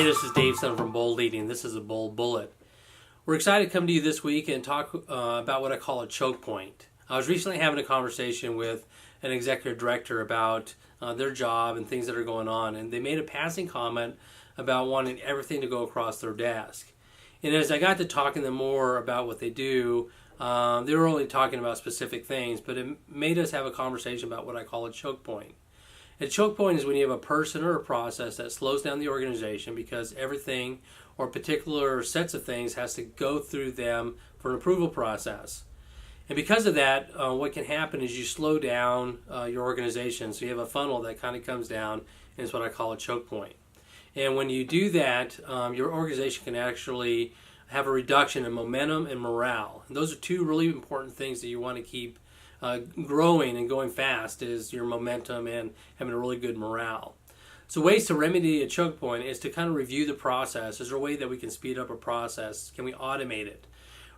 Hey, this is Dave Son from Bold Eating. This is a Bold Bullet. We're excited to come to you this week and talk about what I call a choke point. I was recently having a conversation with an executive director about their job and things that are going on, and they made a passing comment about wanting everything to go across their desk. And as I got to talking to them more about what they do, they were only talking about specific things, but it made us have a conversation about what I call a choke point. A choke point is when you have a person or a process that slows down the organization because everything or particular sets of things has to go through them for an approval process. And because of that, what can happen is you slow down your organization. So you have a funnel that kind of comes down, and it's what I call a choke point. And when you do that, your organization can actually have a reduction in momentum and morale. And those are two really important things that you want to keep growing and going fast, is your momentum and having a really good morale. So ways to remedy a choke point is to kind of review the process. Is there a way that we can speed up a process? Can we automate it?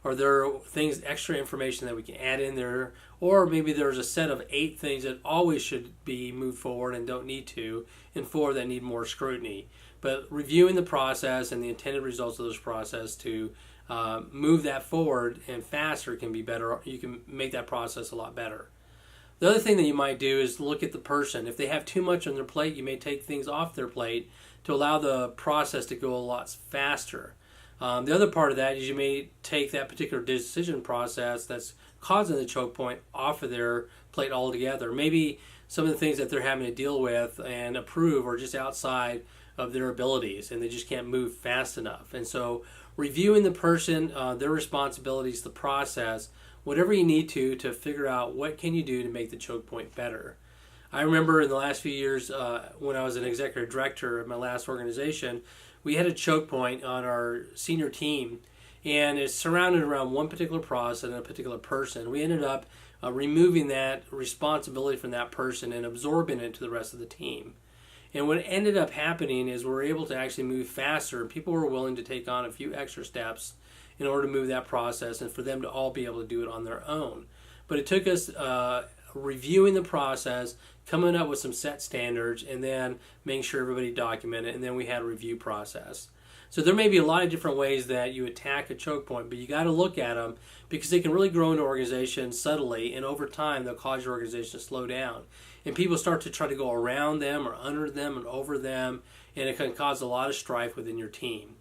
Are there things, extra information that we can add in there? Or maybe there's a set of 8 things that always should be moved forward and don't need to, and 4 that need more scrutiny. But reviewing the process and the intended results of this process to move that forward and faster can be better. You can make that process a lot better. The other thing that you might do is look at the person. If they have too much on their plate, you may take things off their plate to allow the process to go a lot faster. The other part of that is you may take that particular decision process that's causing the choke point off of their plate altogether. Maybe some of the things that they're having to deal with and approve are just outside of their abilities and they just can't move fast enough. And so reviewing the person, their responsibilities, the process, whatever you need to figure out what can you do to make the choke point better. I remember in the last few years when I was an executive director at my last organization, we had a choke point on our senior team, and it's surrounded around one particular process and a particular person. We ended up removing that responsibility from that person and absorbing it to the rest of the team. And what ended up happening is we were able to actually move faster, and people were willing to take on a few extra steps in order to move that process and for them to all be able to do it on their own. But it took us reviewing the process, coming up with some set standards, and then making sure everybody documented it, and then we had a review process. So there may be a lot of different ways that you attack a choke point, but you got to look at them because they can really grow into organizations subtly, and over time they'll cause your organization to slow down. And people start to try to go around them or under them and over them, and it can cause a lot of strife within your team.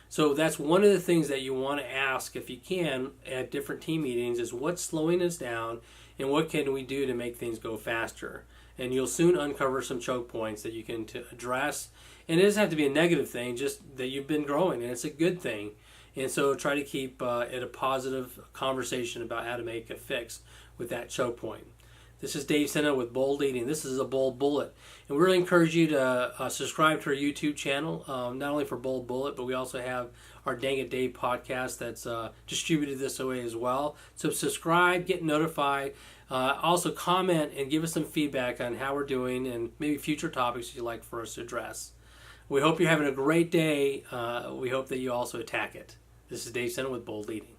So that's one of the things that you want to ask, if you can, at different team meetings, is what's slowing us down and what can we do to make things go faster. And you'll soon uncover some choke points that you can address. And it doesn't have to be a negative thing, just that you've been growing, and it's a good thing. And so try to keep it a positive conversation about how to make a fix with that choke point. This is Dave Senna with Bold Eating. This is a Bold Bullet. And we really encourage you to subscribe to our YouTube channel, not only for Bold Bullet, but we also have our Dang It Dave podcast that's distributed this way as well. So subscribe, get notified. Also comment and give us some feedback on how we're doing and maybe future topics you'd like for us to address. We hope you're having a great day. We hope that you also attack it. This is Dave Senna with Bold Eating.